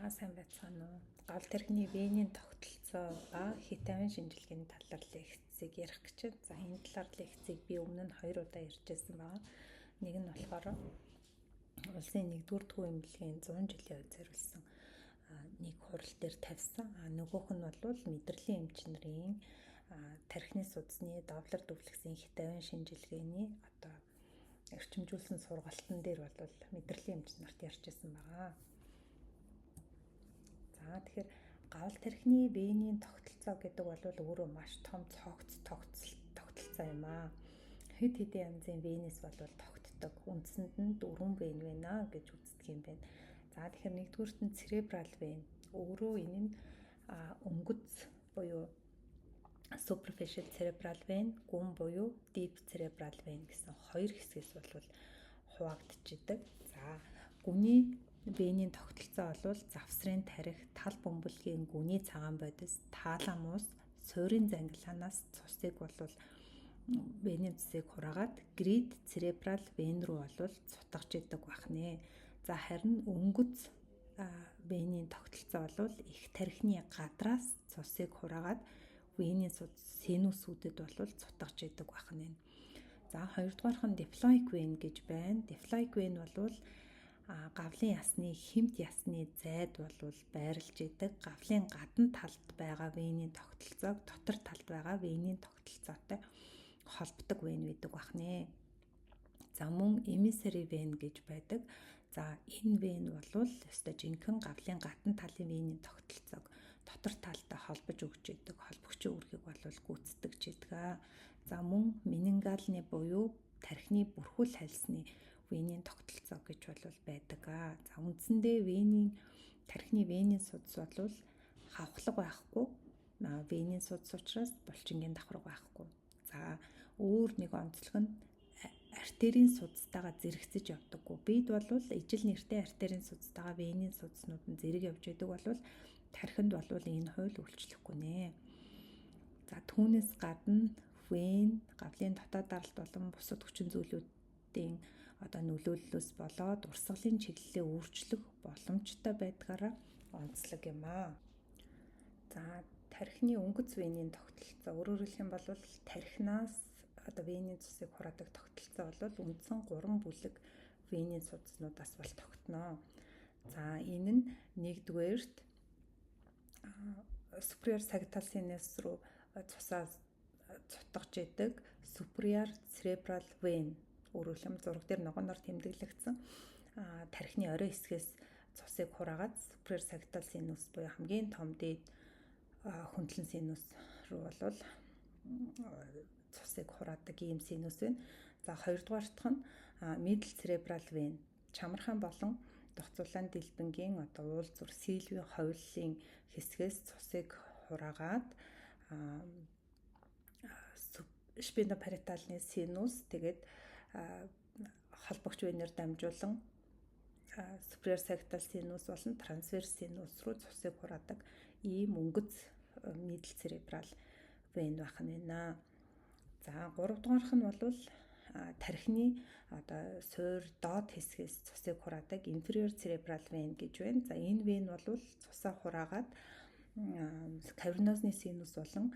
Та сайн байцгаана уу? Гал тэрхний венийн тогтолцоо ба хитамин шинжилгээний талаар лекцийг ярих гэж байна. За энэ талаар лекцийг би өмнө нь 2 удаа ярьжсэн байгаа. Нэг нь болохоор улсын 1-р төвийн эмнэлгийн 100 жилийн өв зориулсан нэг хурал дээр тавьсан. Нөгөөх нь бол мэдрэлийн эмчнэрийн тархины судасны Доплер дүвлэгсийн хитамин шинжилгээний эрчимжүүлсэн сургалтын дээр бол мэдрэлийн эмч нарт ярьжсэн байгаа. За тэгэхээр гавал тархины венийн тогтолцоо гэдэг бол өөрөө маш том тогтолцоо юм аа. Хэд хэдэн янзын венээс бол тогтдог. Үндсэнд нь 4 вен байна гэж үздэг юм байна. За тэгэхээр нэгдүгüүрт нь церебрал вен. Өөрөө энэ нь өнгөц буюу superficial cerebral vein, гүн буюу deep cerebral vein гэсэн хоёр хэсгээс бол хуваагдчихдаг. За гүний венийн тогтолцоо бол завсрын тарих, тал бөмбөлгийн гүний цагаан бодис, таламус, суурин зангилаанаас цусыг бол венийн цусыг хураагаад grid cerebral vein руу бол цутгаж идэг бахнэ. За харин өнгөц венийн тогтолцоо бол их тархины гадраас цусыг хураагаад венийн синусүүдэд бол цутгаж идэг бахнэ. За хоёрдугаарх нь diploic vein гэж байна. Diploic vein бол гавлын ясны хэмт ясны зайд бол байрлаж идэг. Гавлын гадна талд байгаа венийн тогтолцоог дотор талд байгаа венийн тогтолцоотой холбодог вен гэдэг бахнэ. За мөн emissary vein гэж байдаг. За энэ вен бол өстой жинхэнэ гавлын гадна талын венийн тогтолцоог дотор талтай холбож өгч идэг. Холбогчийн үүргийг бол гүйцэтгэж идэг. За мөн менингальны буюу тархины бүрхүүл хальсны венийн тогтолцоо гэж бол байдаг. За үндсэндээ тархины венийн судас бол хавхлаг байхгүй. Венийн судас учраас булчингийн давхарга байхгүй. За өөр нэг онцлог нь артерийн судастайгаа зэрэгцэж явдаггүй. Бид бол ижил нэртэй артерийн судастайгаа венийн судаснууд нь зэрэг явж байдаг бол тархинд бол энэ хууль үйлчлэхгүй нэ. За түүнээс гадна вен гавлын дотоод даралт болон бусад хүчин зүйлүүдийн нөлөөллөөс болоод урсгалын чиглэлээ өөрчлөх боломжтой байдгаараа онцлог юм аа. За тархины өнгөц венийн тогтолцоо өөрөөр хэлэх юм бол тархинаас венийн цусыг хураадаг тогтолцоо бол үндсэн 3 бүлэг венийн судаснуудаас бол тогтноо. За энэ нь нэгдүгээрт superior sagittal sinus руу цусаа цутгаж идэг superior cerebral vein. Өөрөөр хэлбэл зураг дээр ногооноор тэмдэглэгдсэн тархины орой хэсгээс цусыг хураагаад superior sagittal sinus буюу хамгийн том дээд хөндлөн синус руу бол цусыг хураадаг ийм синус байна. За хоёрдугаартх нь middle cerebral vein. Чамархан болон дугцуулаан дэлбэнгийн уул зүр сильвийн ховллын хэсгээс цусыг хураагаад спинопариталны синус тэгээд холбогч венээр дамжуулан superior sagittal sinus болон transverse sinus руу цусыг хураадаг ийм өнгөц middle cerebral vein байх нь байна. За гуравдугаарх нь бол тархины суур доод хэсгээс цусыг хураадаг inferior cerebral vein гэж байна. За энэ вен бол цусаа хураагаад кавернозны синус болон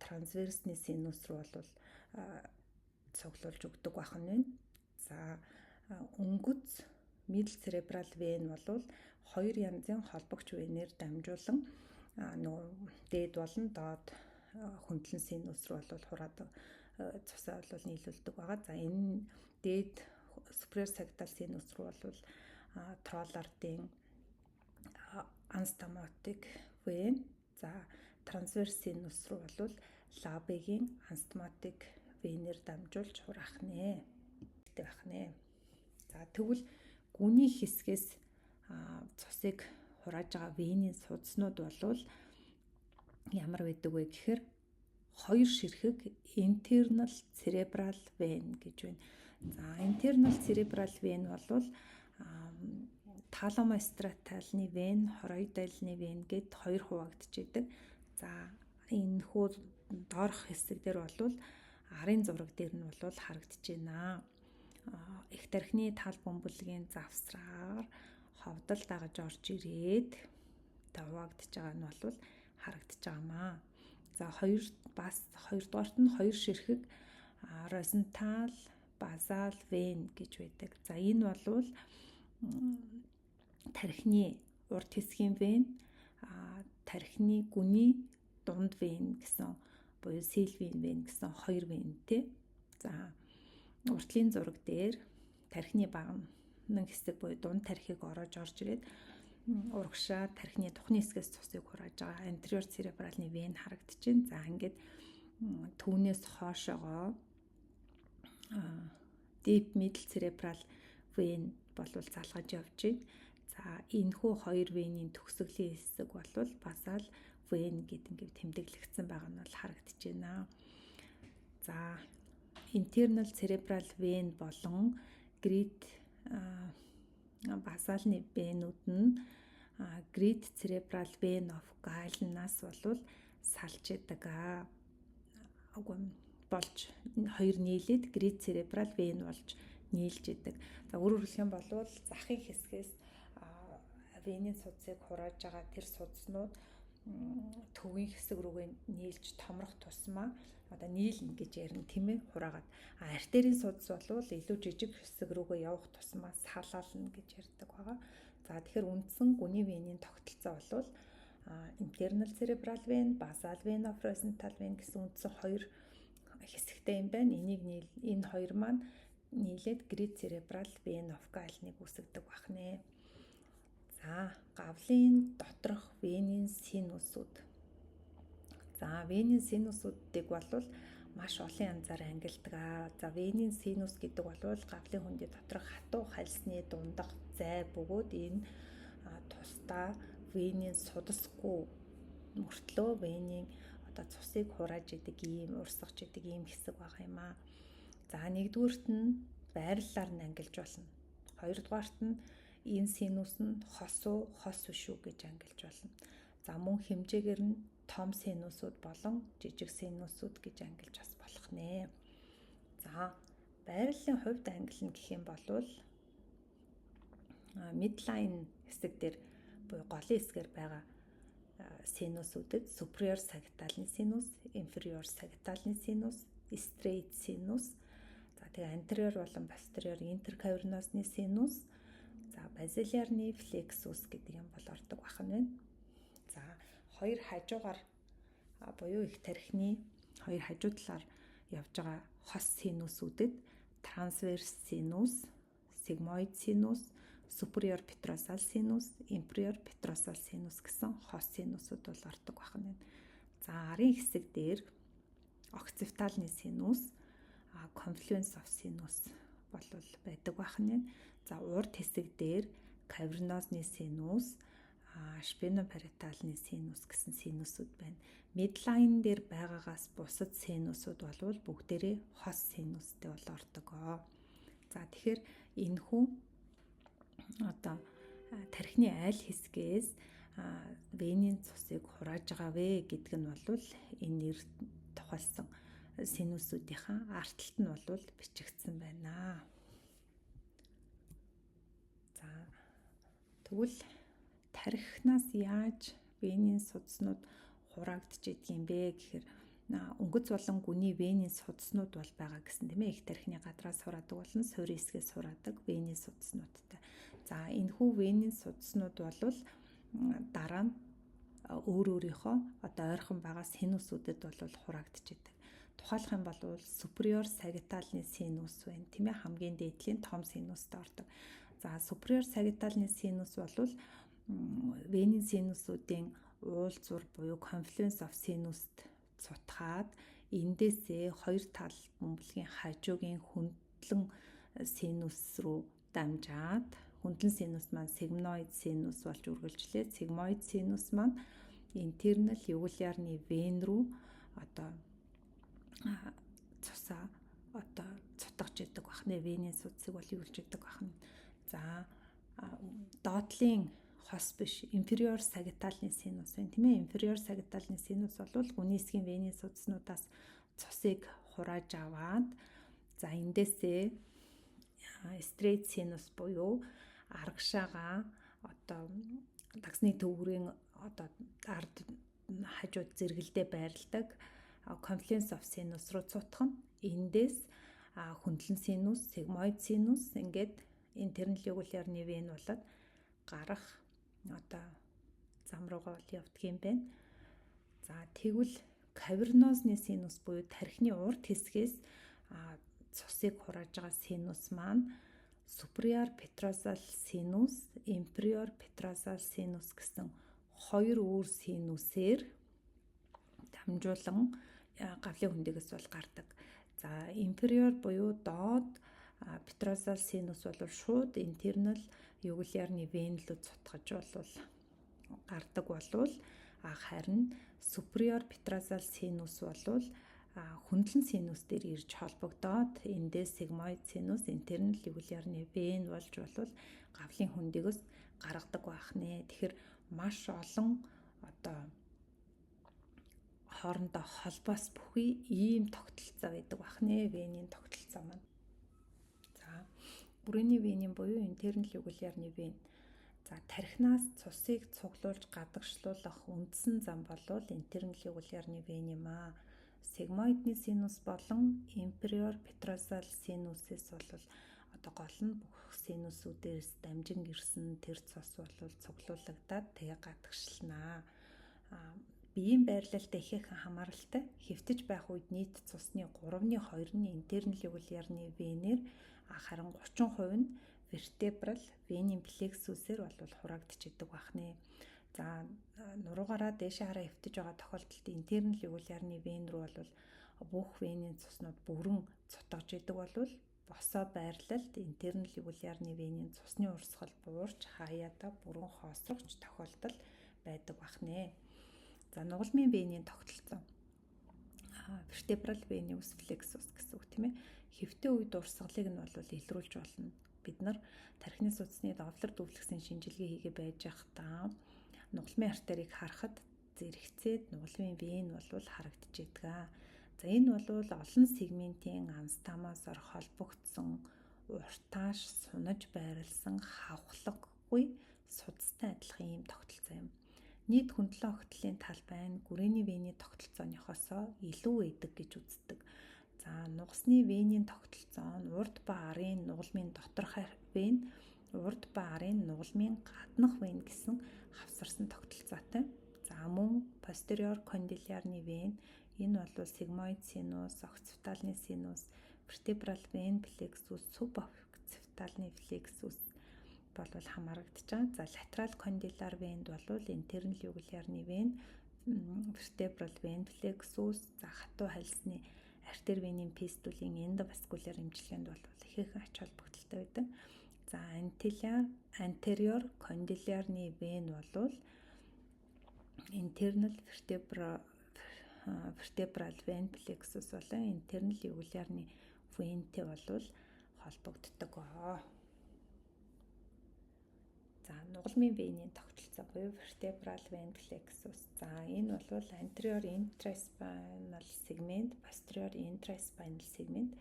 трансверсны синус руу бол цуглуулж өгдөг байх нь байна. За өнгөц middle cerebral vein бол хоёр янзын холбогч венээр дамжуулан дээд болон доод хөндлөн синус руу бол хураадаг цусаа бол нийлүүлдэг байгаа. За энэ дээд superior sagittal sinus руу бол троллардын анстоматик вен, за transverse sinus руу бол лабегийн анстоматик венээр дамжуулж хураах нэ. Байх нэ. За тэгвэл гүний хэсгээс цусыг хурааж байгаа венийн судаснууд бол ямар байдаг вэ гэхээр хоёр ширхэг internal cerebral vein гэж байна. За internal cerebral vein бол таламостратальны вен, хороидальны вен гэд хоёр хуваагдчихэдэг. За энэ хүү доорх хэсэг дээр бол арын зураг дээр нь бол харагдаж байна. Их тархины тал бөмбөлгийн завсраар ховдол дагаж орж ирээд хуваагдж байгаа нь бол харагдаж байгаамаа. За хоёрдугаарт нь хоёр ширхэг розентал, базал вен гэж байдаг. За энэ бол тархины урд хэсгийн вен, тархины гүний дунд вен гэсэн буюу сильвийн вен гэсэн хоёр вентэй. За уртлын зураг дээр тархины багнан хэсэг буюу дунд тархийг орж ирээд урагшаа тархины тухны хэсгээс цусыг хурааж байгаа anterior cerebralны вен харагдаж байна. За ингээд түүнээс хоошоогоо deep middle cerebral вен болвол залгаж явж байна. За энэхүү хоёр венийн төгсгөлийн хэсэг болвол басал вен гэдэг ингээд тэмдэглэгдсэн байгаа нь бол харагдаж байна. За internal cerebral vein болон great басалны венүүд нь great cerebral vein of Galen-аас болвол салж идэг болж хоёр нийлээд great cerebral vein болж нийлж идэг. За өөрөөр хэлэх юм бол захын хэсгээс венийн судсыг хурааж байгаа тэр судснууд төвийн хэсэг рүүгээ нийлж томрох тусмаа одоо нийлнэ гэж ярина тийм ээ хураагаад. Артерийн судас бол илүү жижиг хэсэг рүүгээ явах тусмаа салаална гэж ярьдаг байгаа. За тэгэхээр үндсэн гүний венийн тогтолцоо бол internal cerebral vein, basal vein of rosenthal vein гэсэн үндсэн хоёр хэсэгтэй юм байна. Энэ хоёр маань нийлээд great cerebral vein of Galen-ыг үүсгэдэг бахнэ. За гавлын доторх венийн синусууд. За венийн синусуудыг бол маш олон янзаар ангилдаг. За венийн синус гэдэг бол гавлын хөндий доторх хатуу хальсны дундах зай бөгөөд энэ тусдаа венийн судасгүй мөртлөө венийн одоо цусыг хурааж идэг ийм урсгаж идэг ийм хэсэг байгаа юм аа. За нэгдүгüүрт нь байрлалаар нь ангилж болно. Хоёрдугаарт нь энэ синус нь хос биш үү гэж ангилж болно. За мөн хэмжээгээр нь том синусууд болон жижиг синусууд гэж ангилж бас болох нэ. За байрлалын хувьд ангилна гэх юм бол midline хэсэг дээр буюу голын хэсгээр байгаа синусүүдэд superior sagittalны синус, inferior sagittalны синус, straight синус, за тэгээ anterior болон posterior intercavernous-ны синус, за basilarны plexus гэдэг юм бол ордог бахан байна. За хоёр хажуугаар буюу их тархины хоёр хажуу талаар явж байгаа хос синусүүдэд transverse синус, sigmoid синус, superior petrosal sinus, inferior petrosal sinus гэсэн хос синусууд бол ордог байна. За арын хэсэг дээр occipitalны синус, confluence of sinus бол байдаг байна. За урд хэсэг дээр cavernous-ны синус, spinoparietалны синус гэсэн синусууд байна. Midline дээр байгаагаас бусад синусууд бол бүгдээрээ хос синустэй бол ордог. За тэгэхээр энэхүү одоо тархины аль хэсгээс венийн цусыг хурааж байгаа вэ гэдэг нь бол энэ нэр тухайлсан синусүүдийн артталт нь бол бичигдсэн байна. За тэгвэл тархинаас яаж венийн судснууд хураагдж идэх юм бэ гэхээр өнгөц болон гүний венийн судснууд бол байгаа гэсэн тийм ээ. Их тархины гадраас сураадаг болон суурийн хэсгээс сураадаг венийн судснуудтай. За энэхүү венийн судснууд бол дараа нь өөрийнхөө одоо ойрхон байгаа синусүүдэд бол хураагдж идэг. Тухайлах юм бол superior sagittalны синус байна тийм ээ. Хамгийн дээдлийн том синустай ордог. За superior sagittalны синус бол венийн синусүүдийн уулзуур буюу confluence of sinus-д цутгаад эндээсээ хоёр тал бөмбөлгийн хажуугийн хөндлөн синус руу дамжаад хөндлөн синус маань sigmoid синус болж үргэлжлээд sigmoid синус маань internal югулярны вен рүү одоо цусаа одоо цутгаж идэг бахны венийн судсыг бол юулж идэг бахна. За доотлын хос биш inferior sagittalны синус байна тийм ээ. Inferior sagittalны синус бол гүний хэсгийн венийн судснуудаас цусыг хурааж аваад за эндээсээ straight синус буюу аргашаага одоо дагсны төвөрийн одоо ард хажууд зэрэгэлдээ байрладаг confluence of sinus руу цутгах нь эндээс хөндлөн синус, sigmoid sinus ингээд internal jugular vein болоод гарах одоо зам руугаа явдаг юм байна. За тэгвэл кавернозны синус буюу тархины урд хэсгээс цусыг хурааж байгаа синус маань superior petrosal sinus, inferior petrosal sinus гэсэн хоёр өөр синусээр дамжуулан гавлын хөндөгөөс бол гардаг. За inferior буюу доод petrosal sinus бол шууд internal jugular vein рүү цутгаж болвол гардаг болвол харин superior petrosal sinus болвол хөндлөн синус дээр ирж холбогдоод эндээс sigmoid sinus, internal jugular vein болж болвол гавлын хөндөгөөс гаргадаг байх нэ. Тэгэхээр маш олон одоо хоорондоо холбоос бүхий ийм тогтолцоо байдаг байх нэ, венийн тогтолцоо маань. За бүрээний венийн буюу internal jugular vein. За тархинаас цусыг цуглуулж гадагшлуулах үндсэн зам болвол internal jugular vein юм аа. Sigmoidны синус болон inferior petrosal sinus-ээс бол одоо гол нь бүх синусүүдээс дамжин ирсэн тэр цус бол цуглуулагдаад тэгээ гадагшлнаа. Биеийн байрлалтай ихээхэн хамааралтай хэвтэж байх үед нийт цусны 3/2 нь internal jugular vein-ээр харин 30% нь vertebral vein plexus-ээр бол хураагдчихдаг байх нэ. За нуруугаараа дээшээ хараа хэвтэж байгаа тохиолдолд internal jugular vein руу бол бүх венийн цуснууд бүрэн цутгаж идэг болвол босоо байрлалд internal jugular vein-ийн цусны урсгал буурч хаяада бүрэн хоосрогч тохиолдол байдаг байх нэ. За нугалмын венийн тогтолцоо. Vertebral venous plexus гэсэн үг тийм ээ. Хэвтээ үед урсгалыг нь бол илрүүлж болно. Бид нар тархины судасны довлор дүүфлэгсэн шинжилгээ хийгээ байж байхдаа нугалмын артерийг харахад зэрэгцээд нугалмын вен бол харагдчихэдэг. За энэ бол олон сегментийн анстомосоор холбогдсон уртааш сунаж байрласан хавхлаггүй судастай адилхан ийм тогтолцоо юм. Нийт хөндлөн огтлын талбай нь гүрээний вений тогтолцооныхоосоо илүү эдэг гэж үздэг. За нугасны венийн тогтолцоо нь урд ба арын нугалмын доторх вен, урд ба арын нугалмын гаднах вен гэсэн хавсарсан тогтолцоотой. За мөн posterior condylarny vein энэ бол sigmoid sinus, occipitalny sinus, vertebral vein plexus, suboccipitalny plexus болвол хамаарагдаж байгаа. За lateral condylar vein бол internal jugular vein, vertebral vein plexus, за хатуу хальсны артер венийн пистулийн эндоваскуляр эмчилгээнд бол ихээхэн ач холбогдолтой байдаг. За anterior condylarny vein бол internal vertebral vein plexus болон internal jugular vein-тэй бол холбогддог. За нугалмын венийн тогтолцоо буюу vertebral vein plexus. За энэ бол anterior intraspinal segment, posterior intraspinal segment,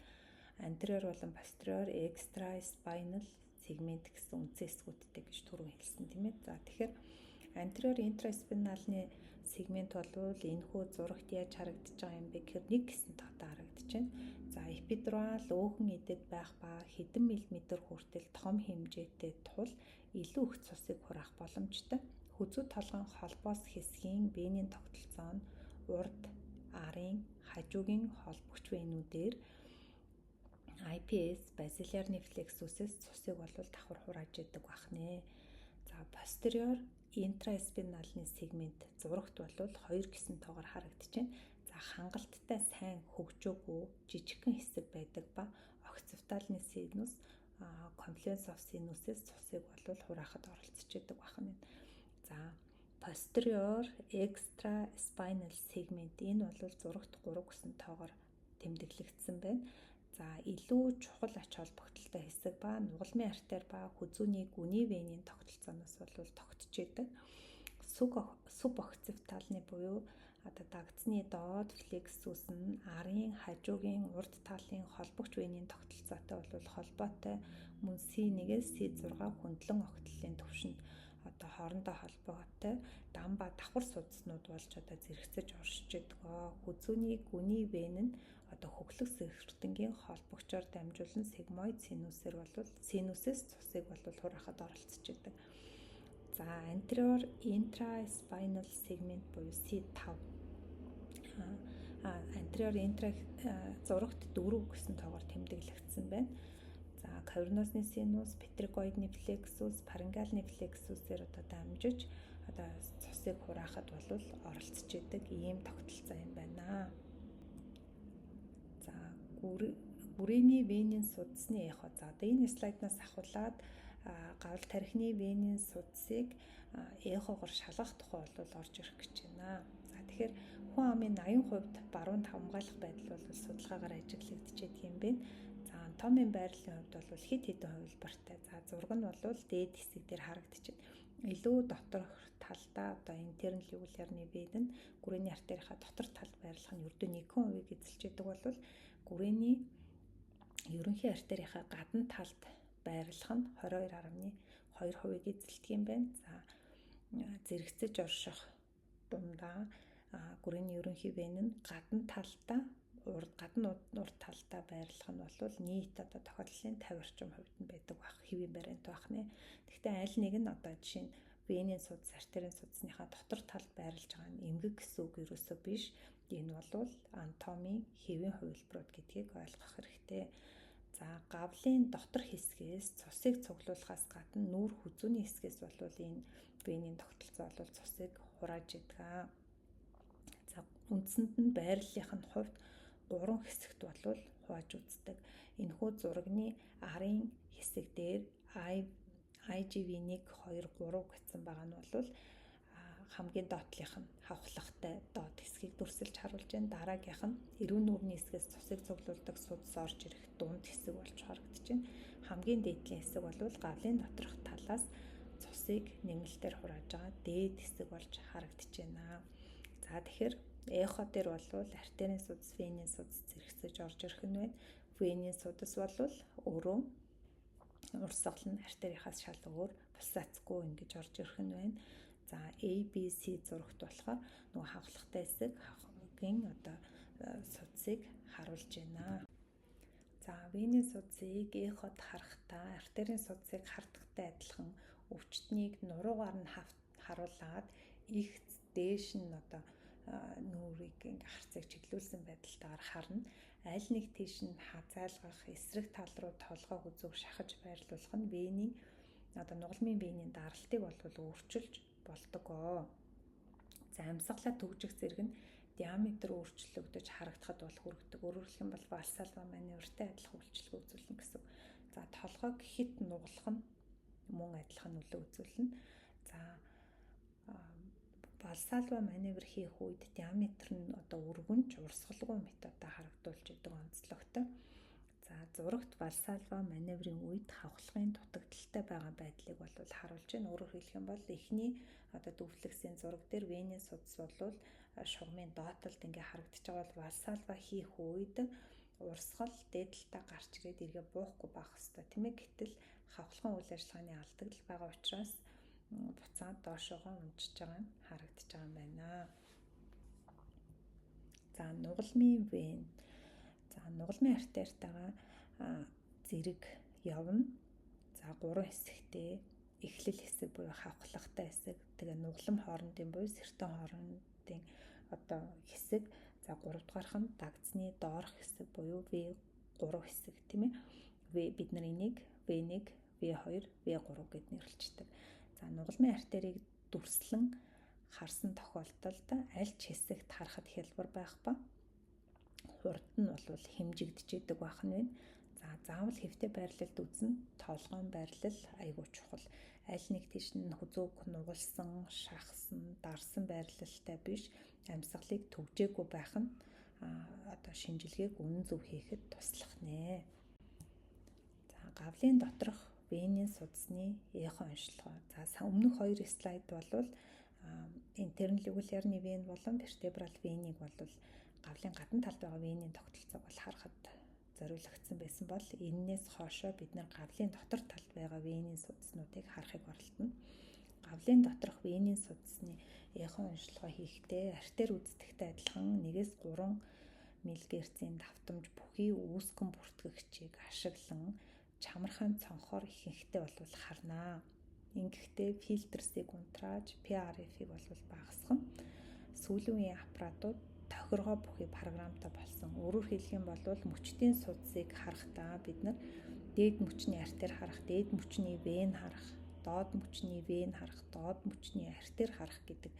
anterior болон posterior extraspinal сегмент гэсэн үндсэн эсгүүдтэй гэж түрүү хэлсэн тийм ээ. За тэгэхээр anterior intraspinal-ны сегмент бол энэхүү зурагт яаж харагдаж байгаа юм бэ гэхээр нэг гэсэн тогтоо харагдаж байна. За эпидурал өөхөн идэд байх ба хэдэн миллиметр хүртэл том хэмжээтэй тул илүү их цусыг хураах боломжтой. Хүзүү толгойн холбоос хэсгийн венийн тогтолцоо нь урд, арын, хажуугийн холбогч венүүдээр IPS basilarny plexus-ээс цусыг бол давхар хурааж идэг байх нэ. За posterior intraspinal-ны сегмент зурагт бол хоёр гэсэн тоогоор харагдаж байна. За хангалттай сайн хөгжөөгүй жижигхэн хэсэг байдаг ба occipitalny sinus, confluence of sinus-ээс цусыг бол хураахад оролцож идэг байх нь. За posterior extraspinal segment энэ бол зурагт 3 гэсэн тоогоор тэмдэглэгдсэн байна. За илүү чухал ач холбогдолтой хэсэг ба нугалмын артер ба хүзүүний гүний венийн тогтолцооноос бол тогтж идэг. Suboccipitalny буюу одоо дагдсны доод плексус нь арын хажуугийн урд талын холбогч венийн тогтолцоотой бол холбоотой мөн C1-ээс C6 хөндлөн огтлын түвшинд одоо хоорондоо холбоотой дан ба давхар судаснууд болж одоо зэрэгцэж оршиж байгаа. Хүзүүний гүний вен нь одоо хөглөх сэрхтэнгийн холбогчоор дамжуулан сигмоид синусээр болвол синусээс цусыг болвол хураахад оролцож байдаг. За anterior intraspinal segment буюу C5. Anterior intra зурагт 4 гэсэн тоогоор тэмдэглэгдсэн байна. За каверносны синус, петрикоидны плексус, парингальны плексусээр одоо дамжиж одоо цусыг хураахад болвол оролцож идэг ийм тогтолцоо юм байна. За гүрээний венийн судасны эхо. За одоо энэ слайднаас ахуулаад гавал тархины венийн судасыг эхогоор шалгах тухай бол орж ирэх гэж байна. За тэгэхээр хүн амын 80% баруун хамгаалах байдал бол судалгаагаар ажиглагдчихэд юм бэ. За анатомийн байрлалын хувьд бол хэд хэдэн хувилбартай. За зураг нь бол дээд хэсэг дээр харагдчихэв. Илүү доторх талдаа одоо интерн лигулярны вен нь гүрээний артерийнхаа дотор талд байрлах нь ердөө 1% эзэлж идэг бол гүрээний ерөнхий артерийнхаа гадна талд байрлах нь 22.2% эзэлдэг юм байна. За зэрэгцэж орших дундаа гүрээний ерөнхий вен нь гадна талдаа гадна урд талдаа байрлах нь бол нийт одоо тохиолдлын 50 орчим хувьд нь байдаг байх хэвийн бариант байх нэ. Гэхдээ аль нэг нь одоо жишээ нь венийн судас, артерийн судасныхаа дотор талд байрлаж байгаа нь эмгэг гэсэн үг ерөөсөө биш. Энэ бол анатомийн хэвийн хувилбарууд гэдгийг ойлгох хэрэгтэй. За гавлын дотор хэсгээс цусыг цуглуулахаас гадна нүүр хүзүүний хэсгээс бол энэ венийн тогтолцоо бол цусыг хурааж идэг. За үндсэнд нь байрлалын хувьд 3 хэсэгт бол хувааж үздэг. Энэхүү зурагны арын хэсэг дээр IGV-1, 2, 3 гэсэн байгаа нь бол хамгийн доотлих нь хавхлагтай доод хэсгийг дүрсэлж харуулж байна. Дараагийнх нь эрүүн нүүрний хэсгээс цусыг цуглуулдаг судас орж ирэх дунд хэсэг болж харагдаж байна. Хамгийн дээдлийн хэсэг бол гавлын доторх талаас цусыг нэмэлтээр хурааж байгаа дээд хэсэг болж харагдаж байна. За тэгэхээр эхо дээр бол артерийн судас, венийн судас зэрэгцэж орж ирэх нь байна. Венийн судас бол өөрөө урсгал нь артерийнхаас шал өөр, пульсацгүй ингэж орж ирэх нь байна. За ABC зурагт болохоор нөгөө хавхлагтай хэсэг, хавхлагын одоо судасыг харуулж байна. За венийн судасыг эход харахтаа артерийн судасыг хардахтай адилхан өвчтнийг нуруугаар нь харуулад их дээш нь одоо нүрийг ингээ харцыг чиглүүлсэн байдалтайгаар харна. Аль нэг тийш нь хазайлгах, эсрэг тал руу толгой хүзүүг шахаж байрлуулах нь вений одоо нугалмын венийн даралтыг бол өөрчилж болдгоо. За амьсгалаа төгжих зэрэг нь диаметр өөрчлөгдөж харагдахад бол хүргэдэг. Өөрөөр хэлэх юм бол Вальсалва маневртай адилхан үйлчлэг үзүүлнэ гэсэн. За толгойг хит нугалах нь мөн адилхан нөлөө үзүүлнэ. За Вальсалва маневр хийх үед диаметр нь одоо өргөнж урсгалгүй методоор харагдуулж идэг онцлогтой. За зурагт Вальсалва маневрын үед хавхлагын дутагдaltaй байгаа байдлыг бол харуулж байна. Өөрөөр хэлэх юм бол эхний одоо дөвлөгсийн зураг дээр венийн судас бол шугамын доотлолд ингээ харагдаж байгаа бол Вальсалва хийх үед урсгал дээдлэлтэй гарч ирээд эргээ буухгүй байх хэвээр тийм ээ. Гэтэл хавхлагын үйл ажиллагааны алдагдал байгаа учраас буцаад доошогоо унжиж байгаа нь харагдаж байгаа юм байна. За нугалмын вен. За нугалмын артеритайгаа зэрэг явна. За 3 хэсэгтэй эхлэл хэсэг буюу хавхлагтай хэсэг, тэгээ нугалам хоорондын буюу сертон хоорондын одоо хэсэг. За 3 дугаарх нь дагдсны доорх хэсэг буюу V3 хэсэг тийм ээ. Бид нар энийг V1, V2, V3 гэд нэрлэждэг. За нугалмын артерийг дүрслэн харсан тохиолдолд аль ч хэсэгт харахад хялбар байх ба хурд нь бол хэмжигдэж идэг байх нь байна. За заавал хэвтэй байрлалд үзнэ тоолгоон байрлал айгүй чухал. Аль нэг тийш нь хүзүүг нугалсан, шахсан, дарсан байрлалтай биш амьсгалыг төгжээгүй байх нь одоо шинжилгээг үнэн зөв хийхэд туслах нэ. За гавлын доторх венийн судасны эхо онцлогоо. За өмнөх 2 слайд бол интерн лигулярны вен болон вертебрал венийг бол гавлын гадна талд байгаа венийн тогтолцоог бол харахад зориулагдсан байсан бол энээс хоошоо бид нар гавлын дотор талд байгаа венийн судаснуудыг харахыг оролдоно. гавлын доторх венийн судасны эхо уншилгаа хийхдээ артер үздэхтэй адилхан 1-3 мГц-ийн давтамж бүхий үүсгэн бүртгэгчийг ашиглан чамархан цонхоор ихэнхдээ бол харнаа. Ингэхдээ фильтрсийг унтрааж PRF-ийг бол багасган сүүлийн үеийн аппаратууд тохиргоо бүхий програмтай болсон. Өөрөөр хэлэх юм бол мөчтийн судсыг харахдаа бид нар дээд мөчний артер харах, дээд мөчний вен харах, доод мөчний вен харах, доод мөчний артер харах гэдэг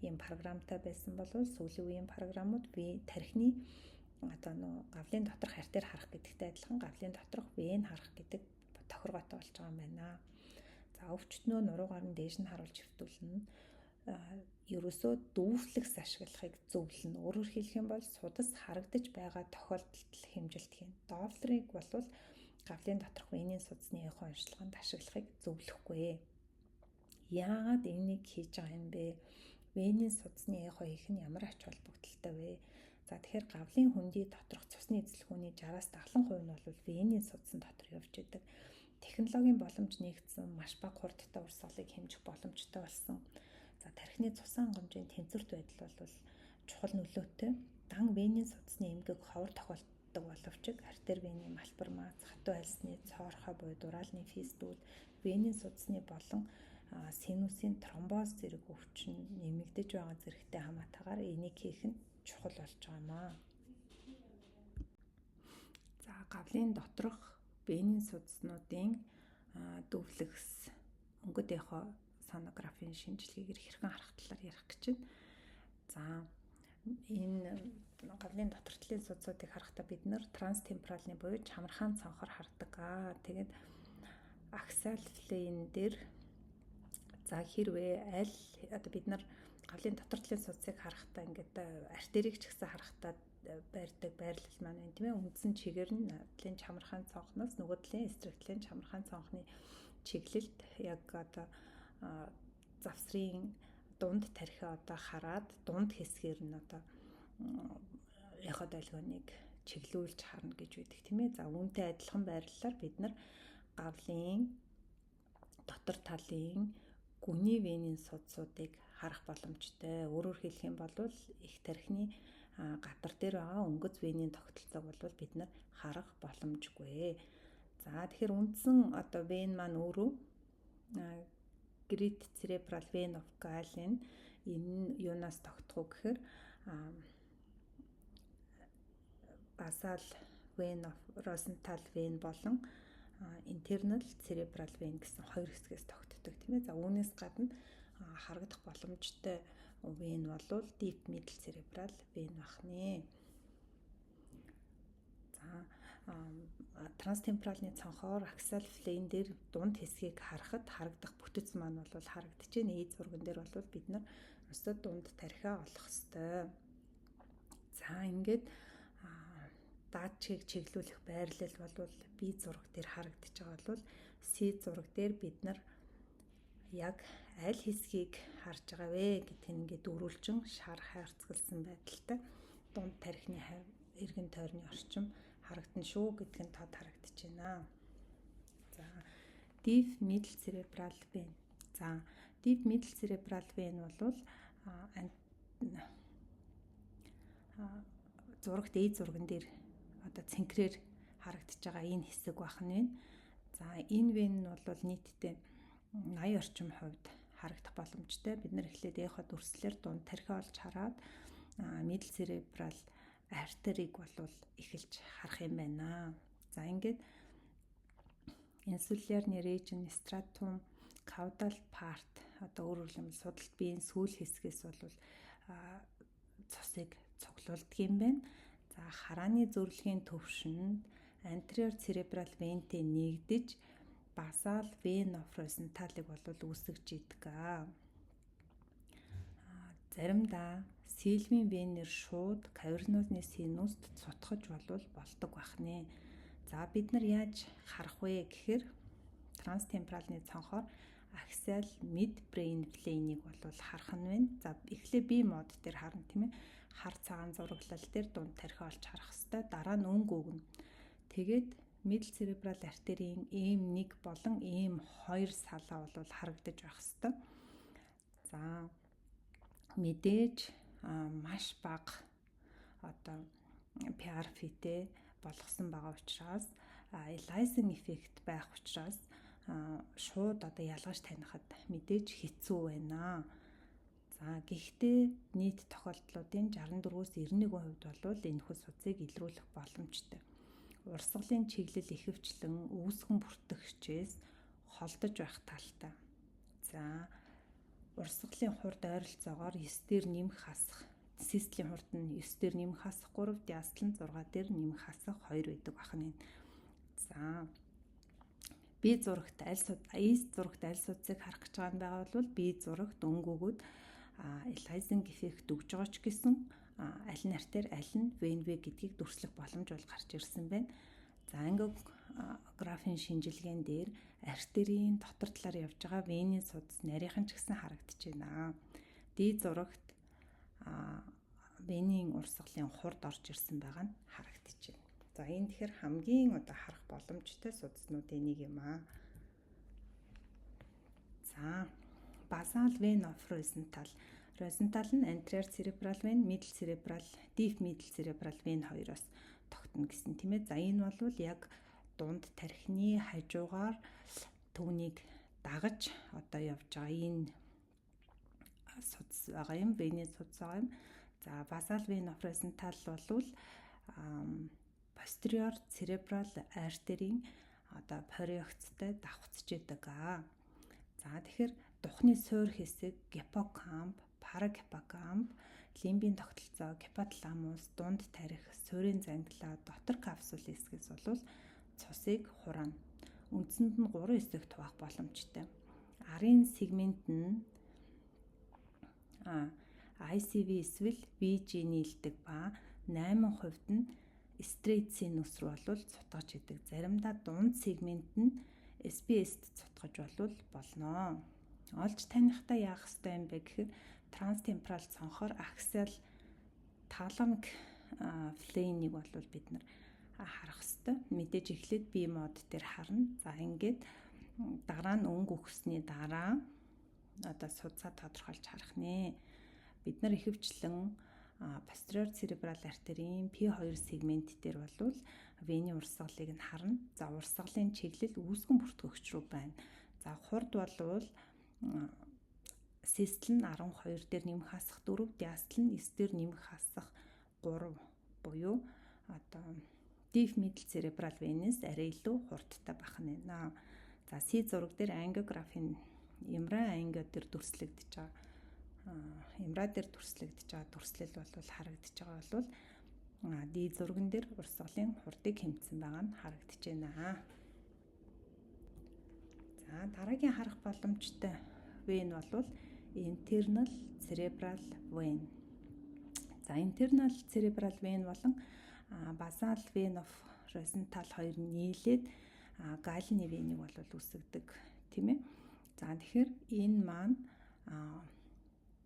ийм програмтай байсан бол сүүлийн үеийн програмууд тархины гавлын доторх артер харах гэдэгтэй адилхан гавлын доторх вен харах гэдэг тохиргоотой болж байгаа юм байна. За өвчтнөө нуруугаар нь дээш нь харуулж хэвтүүлнэ. Ерөөсөө дүүрслэгс ашиглахыг зөвлөнө. Өөрөөр хэлэх юм бол судас харагдаж байгаа тохиолдолд хэмжилт хийн. Доплерыг бол гавлын доторх венийн судасны эхо уншилгаанд ашиглахыг зөвлөхгүй. Яагаад энийг хийж байгаа юм бэ? Венийн судасны эхо хийх нь ямар ач холбогдолтой вэ? За тэгэхээр гавлын хөндөй доторх цусны эзлэхүүний 60-70% нь бол венийн судсан дотор явж идэг. Технологийн боломж нэгдсэн, маш бага хурдтай урсгалыг хэмжих боломжтой болсон. За тархины цусан хангамжийн тэнцвэрт байдал бол чухал нөлөөтэй. Дан венийн судасны эмгэг ховор тохиолддог боловч артер венийн малбар мааз, хатуу альсны цоорхой буй дураалны фистул, венийн судасны болон синусийн тромбоз зэрэг өвчин нэмэгдэж байгаа зэрэгтэй хамаатайгаар энийг хийх нь чухал болж байгаамаа. За гавлын доторх венийн судаснуудын дүүфлэгс өнгөт эхо сонографийн шинжилгээгээр хэрхэн харах талаар ярих гэж байна. За энэ гавлын дотортлын судсуудыг харахтаа бид нэр транстемпоралны буюу чамархан цонхоор хардаг. Тэгээд аксиал флейн дээр за хэрвээ аль бид нар гавлын дотортлын судсыг харахтаа ингээд артерийг ч гэсэн харахтаа байрдаг байрлал маань байна тийм ээ. Үндсэн чигээр нь талын чамархан цонхноос нөгөө талын эсрэг талын чамархан цонхны чиглэлд яг завсрын дунд тархиа хараад дунд хэсгээр нь эхо долгионыг чиглүүлж харна гэж үүдэг тийм ээ. За үүнтэй адилхан байрлалаар бид нар гавлын дотор талын гүний венийн судсуудыг харах боломжтой. Өөрөөр хэлэх юм бол их тархины гатар дээр байгаа өнгөц венийн тогтолцоог бол бид нар харах боломжгүй. За тэгэхээр үндсэн вен маань өөрөө Great cerebral vein of Galen энэ юунаас тогтох уу гэхээр basal vein of Rosenthal vein болон internal cerebral vein гэсэн хоёр хэсгээс тогтдог тийм ээ. За үүнээс гадна харагдах боломжтой вен бол deep middle cerebral vein бахнэ. За транстемпоралны цонхоор аксиал флейн дээр дунд хэсгийг харахад харагдах бүтэц маань бол харагдчихээн. Ий зурган дээр бол бид нар өстөд дунд тархиа олох ёстой. За ингээд даатчийг чиглүүлэх байрлал бол B зураг дээр харагдаж байгаа бол C зураг дээр бид нар яг аль хэсгийг харж байгаа вэ гэдг нь ингээд дөрвөлжин шар хайрцагласан байдалтай дунд тархины эргэн тойрны орчим харагдана шүү гэдг нь тод харагдаж байна. За deep middle cerebral vein. За deep middle cerebral vein бол зурагт A зурган дээр цэнхрээр харагдаж байгаа энэ хэсэг бахан байна. За энэ вен нь бол нийтдээ 80 орчим хувьд харагдах боломжтой. Бид нэр эхлээд эхо дүрслэлээр дунд тархиа олж хараад middle cerebral артерийг бол эхэлж харах юм байна. За ингээд insularly region, stratum, caudal part өөрөөр хэлбэл судалт биеийн сүүл хэсгээс бол цусыг цуглуулдаг юм байна. За харааны зөвлөгийн төвшөнд anterior cerebral vein-тэй нэгдэж basal vein of Rosenthal-ыг бол үүсгэж идэг. Заримдаа сильвийн венээр шууд кавернозны синуст цутгаж болдог бахнэ. За бид нар яаж харах вэ гэхээр транстемпоралны цонхоор axial midbrain plane-ийг бол харах нь байна. За эхлээ B мод дээр харна тийм ээ. Хар цагаан зураглал дээр дунд тархиа олж харах хэрэгтэй. Дараа нь өнгө өгнө. Тэгээд middle cerebral артерийн EM1 болон EM2 салаа бол харагдаж байх хэрэгтэй. За мэдээж маш бага одоо PRP-тэй болгосон байгаа учраас Eliasing эффект байх учраас шууд одоо ялгаж танихад мэдээж хэцүү байна. За гэхдээ нийт тохиолдлуудын 64-91% бол энэхүү судсыг илрүүлэх боломжтой. Урсгалын чиглэл ихэвчлэн үүсгэн бүртгэгчээс холдож байх талтай. За урсгалын хурд ойролцоогоор 9 дээр нэмэх хасах, систлийн хурд нь 9 дээр нэмэх хасах 3, диастол нь 6 дээр нэмэх хасах 2 байдаг бахна. За B зурагт аль судсыг харах гэж байгаа юм байгаа бол B зурагт өнгөгүүд Eliasing эффект өгж байгаа ч гэсэн аль нь артерь, аль нь вен вэ гэдгийг дүрслэх боломж бол гарч ирсэн байна. За ангиографийн шинжилгээнд дээр артерийн дотор талаар явж байгаа венийн судас нарийнхан ч гэсэн харагдаж байна. D зурагт венийн урсгалын хурд орж ирсэн байгаа нь харагдаж байна. За энэ тэгэхээр хамгийн одоо харах боломжтой судаснуудын нэг юм аа. За basal vein of Rosenthal. Rosenthal нь anterior cerebral vein, middle cerebral, deep middle cerebral vein хоёроос тогтно гэсэн тийм ээ. За энэ бол яг дунд тархины хажуугаар түүнийг дагаж одоо явж байгаа энэ судас байгаа юм, венийн судас байгаа юм. За basal vein of Rosenthal бол posterior cerebral artery-ийн одоо perioctтай давхцж идэг аа. За тэгэхээр духны суур хэсэг, гиппокамп, парагиппокамп, лимбийн тогтолцоо, гипоталамус, дунд тарих, суурийн зангилаа, дотор капсул хэсгээс бол цусыг хураана. Үндсэнд нь 3 хэсэгт хуваах боломжтой. Арын сегмент нь ICV эсвэл VG нийлдэг ба 8% нь straight sinus руу бол цутгаж идэг. Заримдаа дунд сегмент нь SPS-д цутгаж болно. Олж танихтаа яах ёстой юм бэ гэхээр транстемпорал цонхоор axial thalamic plane-ийг бол бид нар харах ёстой. Мэдээж эхлээд B мод дээр харна. За ингээд дараа нь өнгө өгсөний дараа одоо судсаа тодорхойлж харах нэ. Бид нар ихэвчлэн posterior cerebral artery-ийн P2 сегмент дээр бол вений урсгалыг нь харна. За урсгалын чиглэл үүсгэн бүртгэгч рүү байна. За хурд бол систол нь 12 дээр нэмэх хасах 4, диастол нь 9 дээр нэмэх хасах 3 буюу одоо deep middle cerebral vein-ээс арай илүү хурдтай байх нь байна. За C зураг дээр ангиографийн ангио дээр дүрслэгдэж байгаа дээр дүрслэгдэж байгаа дүрслэл бол харагдаж байгаа бол D зурган дээр урсгалын хурдыг хэмжсэн байгаа нь харагдаж байна. За дараагийн харах боломжтой вен бол internal cerebral vein. За internal cerebral vein болон basal vein of Rosenthal хоёр нийлээд Gallen венийг бол үүсгдэг тийм ээ. За тэгэхээр энэ маань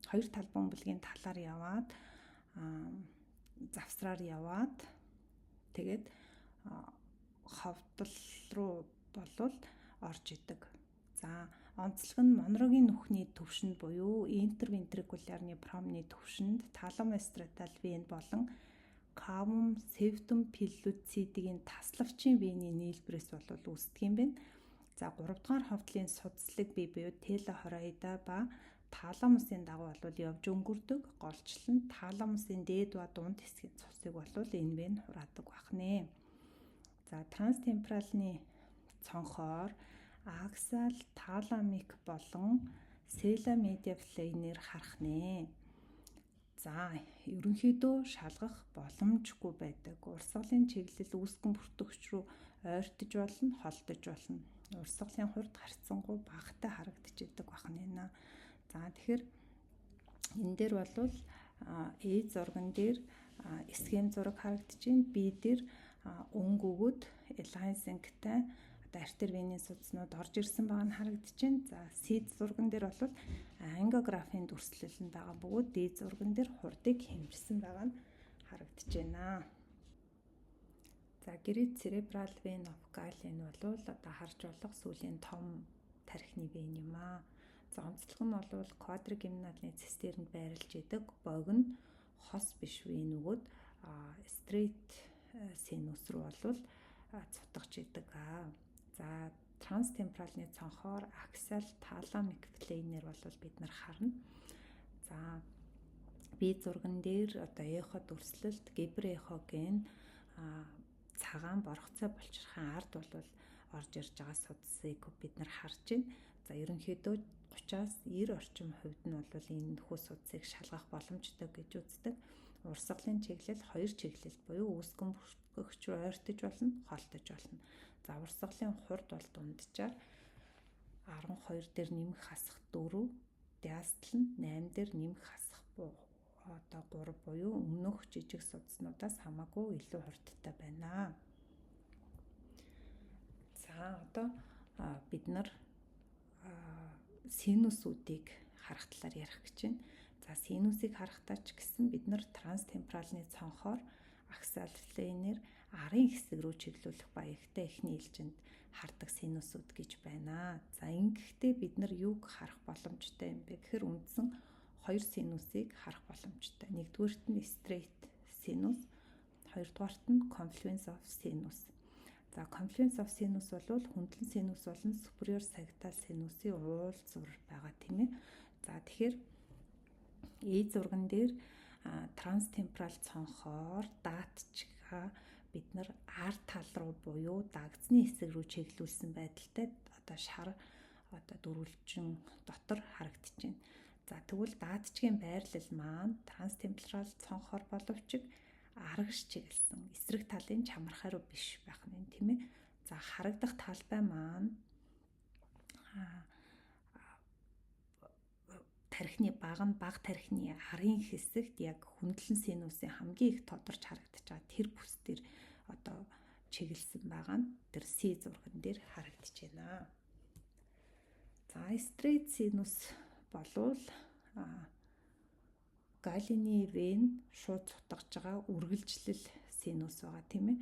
хоёр талбан бүлгийн талаар яваад завсраар яваад тэгээд ховдол руу болвол орж идэг. За онцлог нь Монрогийн нүхний төвшөнд буюу интервентрикулярны промны төвшөнд таламостратал вен болон cavum septum pellucidийн таславчийн вений нийлбэрээс бол үүсдэг юм байна. За 3 дугаар ховдлын судслаг бие буюу телохороида ба таламусын дагуу бол явж өнгөрдөг. Голчлон таламусын дээд ба дунд хэсгийн цусыг бол энэ вен хураадаг бахнэ. За транстемпоралны цонхоор axial thalamic болон sella media plane-ээр харах нэ. За ерөнхийдөө шалгах боломжгүй байдаг. Урсгалын чиглэл үүсгэн бүртгэгч рүү ойртож болно, холдож болно. Урсгалын хурд харьцангуй багатай харагдаж идэг бахнэ. За тэгэхээр энэ дээр бол A зурган дээр схем зураг харагдаж байна. B дээр өнгө өгöd Eliasing-тай артер венийн судснууд орж ирсэн байгаа нь харагдаж байна. За C зурган дээр бол ангиографийн дүрслэл нь байгаа бөгөөд D зурган дээр хурдыг хэмжсэн байгаа нь харагдаж байна. За great cerebral vein of Gallen бол одоо харж болох сүүлийн том тархины вен юм аа. За онцлог нь бол квадрогимналын цистернд байрлаж идэг богино хос биш вен өгөөд стрейт синус руу бол цутгаж идэг. За транстемпоралны цонхоор аксиал таламик плейнээр бол бид нар харна. За бие зурган дээр одоо эхо дүрслэлт гибрехоген цагаан боргоцой болчихрахын ард бол орж ирж байгаа судсыг бид нар харж байна. За ерөнхийдөө 30-аас 90 орчим хувьд нь бол энэ нөхөө судсыг шалгах боломжтой гэж үздэг. Урсгалын чиглэл 2 чиглэлд буюу үүсгэн бүртгэгч рүү ойртож болно, холтож болно. За урсгалын хурд бол дунджаар 12 дээр нэмэх хасах 4, диастал нь 8 дээр нэмэх хасах 3 буюу өмнөх жижиг судснуудаас хамаагүй илүү хурдтай байна. За одоо бид нар синусүүдийг харах талаар ярих гэж байна. За синусыг харахтаа ч гэсэн бид нар транстемпоралны цонхоор аксиал плейнээр арын хэсэг рүү чиглүүлэх баягтай эхний ээлжинд хардаг синусүүд гэж байна. За ингэхдээ бид нар юуг харах боломжтой юм бэ гэхээр үндсэн 2 синусыг харах боломжтой. Нэгдүгээрт нь straight синус, хоёрдугаарт нь confluence of sinus. За confluence of sinus бол хөндлөн синус болон superior sagittal sinus-ийн уулзуур байгаа тийм ээ. За тэгэхээр зурган дээр транстемпорал цонхоор даатчгаа бид нар ард тал руу буюу дагцны хэсэг рүү чиглүүлсэн байдалтай одоо шар одоо дөрвөлжин дотор харагдаж байна. За тэгвэл даатчгийн байрлал маань транстемпорал цонхоор боловч арагш чиглэсэн эсрэг талын чамархай руу биш байх нь тийм ээ. За харагдах талбай маань тархины баг тархины арын хэсэгт яг хөндлөн синусын хамгийн их тодорч харагдаж байгаа тэр бүс дээр одоо чиглэсэн байгаа нь тэр C зурган дээр харагдаж байна. За straight синус болвол галлины вен шууд цутгаж байгаа үргэлжлэл синус байгаа тийм ээ.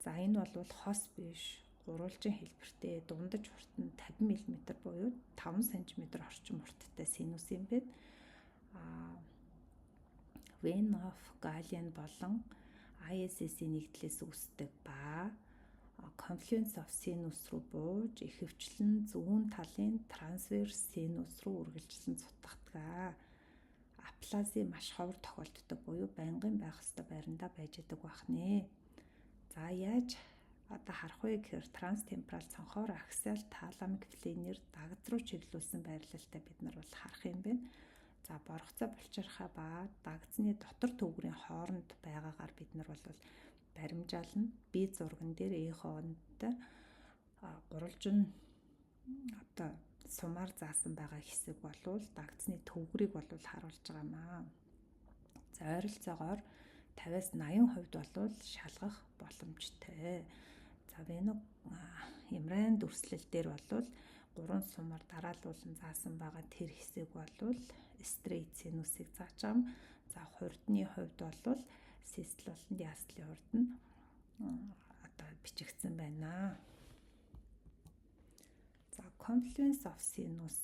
За энэ бол хос биш, гурвалжин хэлбэртэй дундаж урт нь 50 мм буюу 5 см орчим урттай синус юм байна. Vein of Galen болон ISS-ийн нэгдлээс үүсдэг ба confluence of sinus руу бууж ихэвчлэн зүүн талын transverse sinus руу үргэлжлэн цутгадаг. Аплази маш ховор тохиолддог буюу байнгын байх ёстой байранда байж идэг байх нэ. За яаж одоо харах вэ гэхээр транстемпорал цонхоор аксиал таламик плейнээр дагц руу чиглүүлсэн байрлалтай бид нар бол харах юм байна. За боргоцой булчирхай ба дагцны дотор төвгөрийн хооронд байгаагаар бид нар бол баримжаална. Бие зурган дээр эхоонтой гурвалжин одоо сумаар заасан байгаа хэсэг болвол дагцны төвгөрийг бол харуулж байгаа маа. За ойролцоогоор 50-аас 80% бол шалгах боломжтой. За вено эмрайн дүрслэл дээр бол 3 сумаар дараалуулан заасан байгаа тэр хэсэг бол straight синусыг зааж байгаа юм. За хурдны хувьд бол систол болон диастолын хурд нь одоо бичигдсэн байна. За confluence of sinus.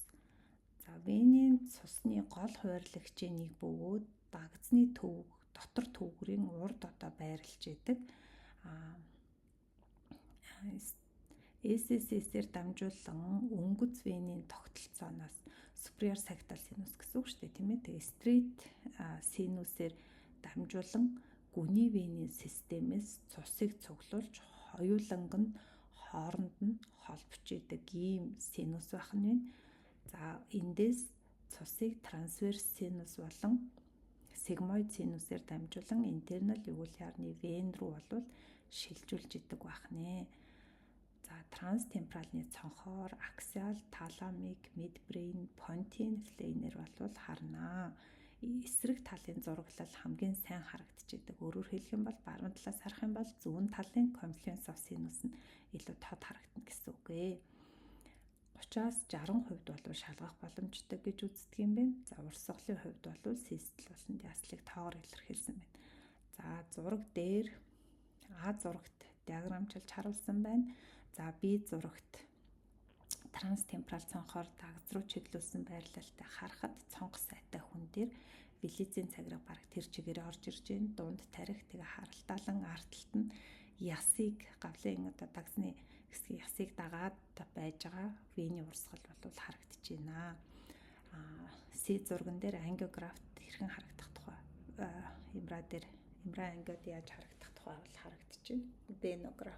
За венийн цусны гол хувирлагчийн нэг бөгөөд дагцны төв дотор төвгөрийн урд одоо байрлаж идэг. SSS-ээр дамжуулан өнгөц венийн тогтолцооноос superior sagittal sinus гэсэн үг шүү дээ тийм ээ. Тэгээ straight sinus-ээр дамжуулан гүний венийн системээс цусыг цуглуулж хоёуланг нь хооронд нь холбож идэг ийм синус байх нь байна. За эндээс цусыг трансверс синус болон сигмоид синусээр дамжуулан интернал югулярны вен рүү болвол шилжүүлж идэг байх нэ. За транстемпоралны цонхоор аксиал таламик midbrain pontine плейнээр болвол харнаа. Эсрэг талын зураглал хамгийн сайн харагдаж идэг. Өөрөөр хэлэх юм бол баруун талаас харах юм бол зүүн талын confluence of sinus нь илүү тод харагдана гэсэн үг ээ. 30-аас 60% бол шалгах боломжтой гэж үздэг юм байна. За урсгалын хувьд бол систол болон диастолыг тоогоор илэрхийлсэн байна. За зураг дээр А зурагт диаграмчилж харуулсан байна. За B зурагт транстемпорал цонхоор дагц руу чиглүүлсэн байрлалтай харахад цонх сайтай хүн дээр Вилизийн цагираа бараг тэр чигээр орж ирж гин дунд тарих тэгээ харалтаалан артталт нь ясыг гавлын одоо дагсны хэсгийн ясыг дагаад байж байгаа вений урсгал бол харагдаж байна. С зурган дээр ангиографт хэрхэн харагдах тухай имра ангиод яаж харагдах тухай бол харагдаж байна.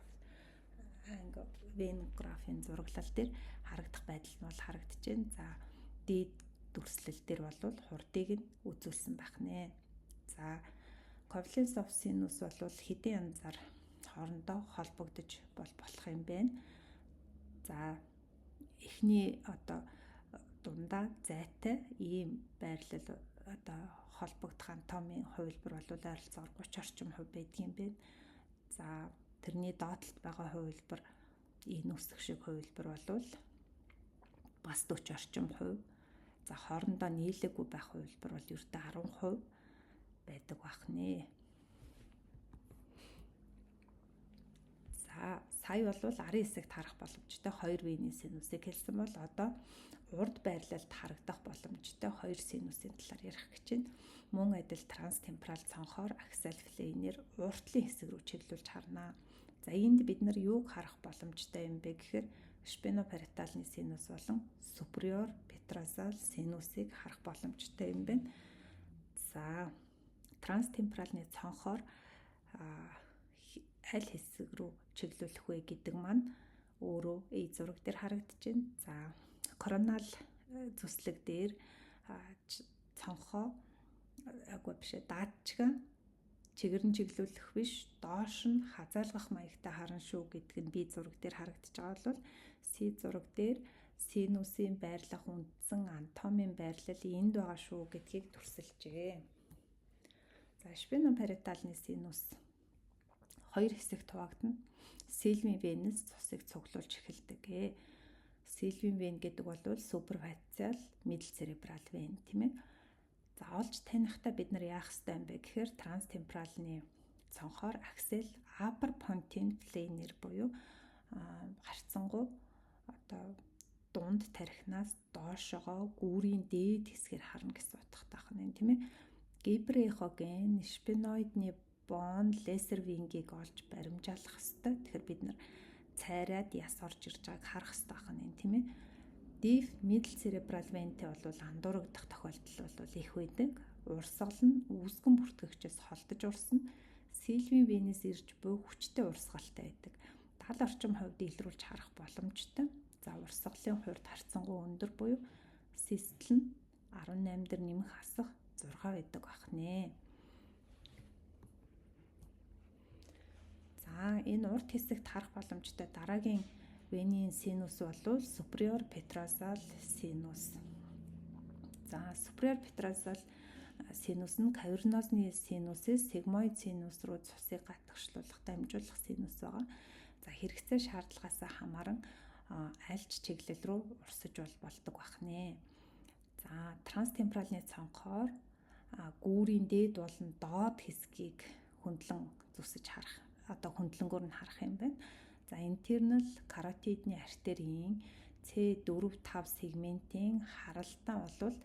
Венографын зураглал дээр харагдах байдал нь бол харагдаж байна. За дээд дүрслэл дээр бол хурдыг нь үзүүлсэн байх нэ. За Confluence of Sinus бол хэдэн янзаар хоорондоо холбогдож болох юм байна. За эхний одоо дундаа зайтай ийм байрлал одоо холбогдох анатомийн хувилбар бол ойролцоогоор 30 орчим хувь байдгийн байна. За тэрний доотлолт байгаа хувилбар энэ үсэг шиг хувилбар бол бас 40 орчим хувь. За хоорондоо нийлээгүй байх хувилбар бол ердөө 10% байдаг байх нэ. За сая бол арын хэсэгт харах боломжтой 2 вений синусыг хэлсэн бол одоо урд байрлалд харагдах боломжтой 2 синусийн талаар ярих гэж байна. Мөн адил транстемпорал цонхоор аксиал флейнээр уртлын хэсэг рүү чиглүүлж харна. За энд бид нар юуг харах боломжтой юм бэ гэхээр спинопариталны синус болон superior petrosal синусыг харах боломжтой юм байна. За транстемпоралны цонхоор аль хэсэг рүү чиглүүлэх вэ гэдэг маань өөрөө зураг дээр харагдаж байна. За коронал зүслэг дээр цонхоо даатчга чигэрэн чиглүүлэх биш доош нь хазаалгах маягтай харна шүү гэдэг нь би зураг дээр харагдаж байгаа бол С зураг дээр синусийн байрлах үндсэн анатомийн байрлал энд байгаа шүү гэдгийг төрсөлжээ. За спинопариталны синус 2 хэсэгт хуваагдана. Сильвийн венэс цусыг цуглуулж эхэлдэг. Сильвийн вен гэдэг бол суперфициал middle cerebral vein тийм ээ. За олж танихтаа бид нар яах ёстой юм бэ гэхээр транстемпоралны цонхоор аксиал upper pontine planar буюу гарцсангуу одоо дунд тархинаас доошогоо гүүрийн дээд хэсгээр харна гэсэн утгатай байна тийм ээ. Гибрехоген спиноидны бон лесер вингийг олж баримжаалах ёстой. Тэгэхээр бид нар цайраад яс орж ирж байгааг харах ёстой байна тийм ээ. Deep middle cerebral vein-тэй бол андуурагдах тохиолдол бол их байдаг. Урсгал нь үүсгэн бүртгэгчээс холдож урсна. Сильвийн венээс ирж буй хүчтэй урсгалтай байдаг. 70 орчим хувьд илрүүлж харах боломжтой. За урсгалын хувьд харьцангуй өндөр буюу систэл нь 18 дээр нэмэх асах 6 байдаг байх нэ. За энэ урт хэсэгт харах боломжтой дараагийн венийн синус бол superior petrosal синус. За superior petrosal синус нь кавернозны синусээс сигмоид синус руу цусыг гатгшлуулах дамжуулах синус байгаа. За хэрэгцээ шаардлагаас хамааран аль ч чиглэл рүү урсаж болдог байх нэ. За транстемпоралны цонхоор гүүрийн дээд болон доод хэсгийг хөндлөн зүсэж харах хөндлөнгөөр нь харах юм байна. За internal carotidны артерийн C4-5 сегментийн харалтаа бол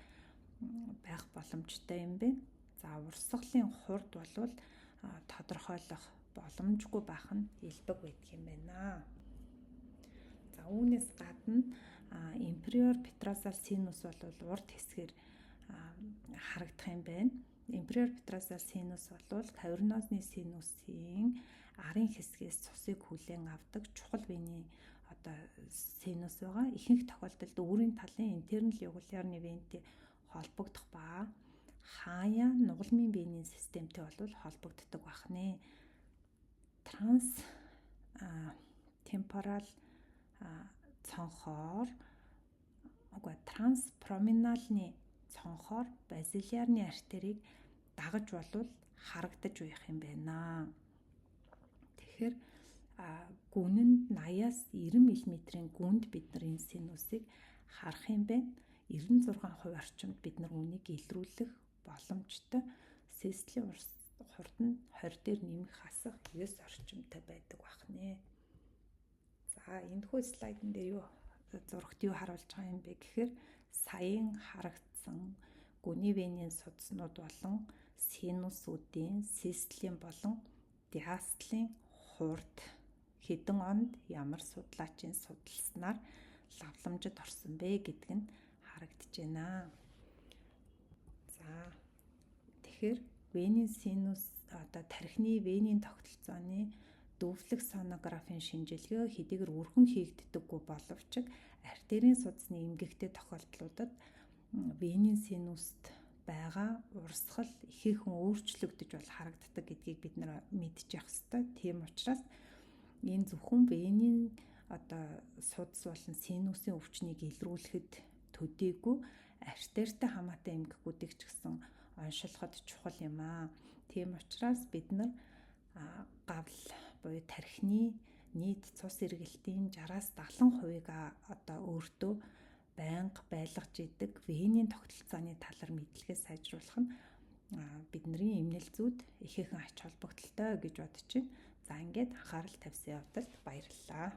байх боломжтой юм байна. За урсгалын хурд бол тодорхойлох боломжгүй байх нь элбэг байдаг юм байна. За үүнээс гадна inferior petrosal sinus бол урд хэсгээр харагдах юм байна. Inferior petrosal sinus бол кавернозны синусийн арын хэсгээс цусыг хүлээн авдаг чухал вений синус байгаа. Ихэнх тохиолдолд өөрийн талын internal югулярны вентэй холбогдох ба хаяа нугалмын венийн системтэй бол холбогддог байх нэ. Темпорал цонхоор транспроменалны цонхоор базилиарны артерийг дагаж бол харагдаж байх юм байна. Тэгэхээр гүн нь 80-аас 90 мм-ийн гүнд бид нар энэ синусыг харах юм байна. 96% орчимд бид нар үнийг илрүүлэх боломжтой. Систлийн хурд нь 20 дээр нэмэх хасах 9 орчимтай байдаг байх нэ. За энэхүү слайдн дээр юу зурагт юу харуулж байгаа юм бэ гэхээр саяын харагдсан гүний венийн судснууд болон синусүүдийн систлийн болон диастлийн хуурд хэдэн онд ямар судлаачийн судалснаар лавламжид орсон бэ гэдг нь харагдаж байна. За тэгэхээр венийн синус тархины венийн тогтолцооны дөвлөх сонографийн шинжилгээ хэдийгээр өргөн хийгддэггүй боловч артерийн судасны эмгэгтэй тохиолдлуудад венийн синуст байгаа урсгал ихээхэн өөрчлөгдөж бол харагддаг гэдгийг бид нар мэдчих ёстой. Тийм учраас энэ зөвхөн венийн судас болон синусийн өвчнийг илрүүлэхэд төдийгүй артеритай хамаатай эмгэгүүдийг ч гэсэн оншилоход чухал юм аа. Тийм учраас бид нар гавл буюу тархины нийт цус эргэлтийн 60-70%-ийг өөртөө байнга байлгаж идэг венийн тогтолцооны талаар мэдлэгээ сайжруулах нь бидний эмнэлзүүд ихээхэн ач холбогдолтой гэж бодож байна. За ингээд анхаарал тавьсан явдалд баярлалаа.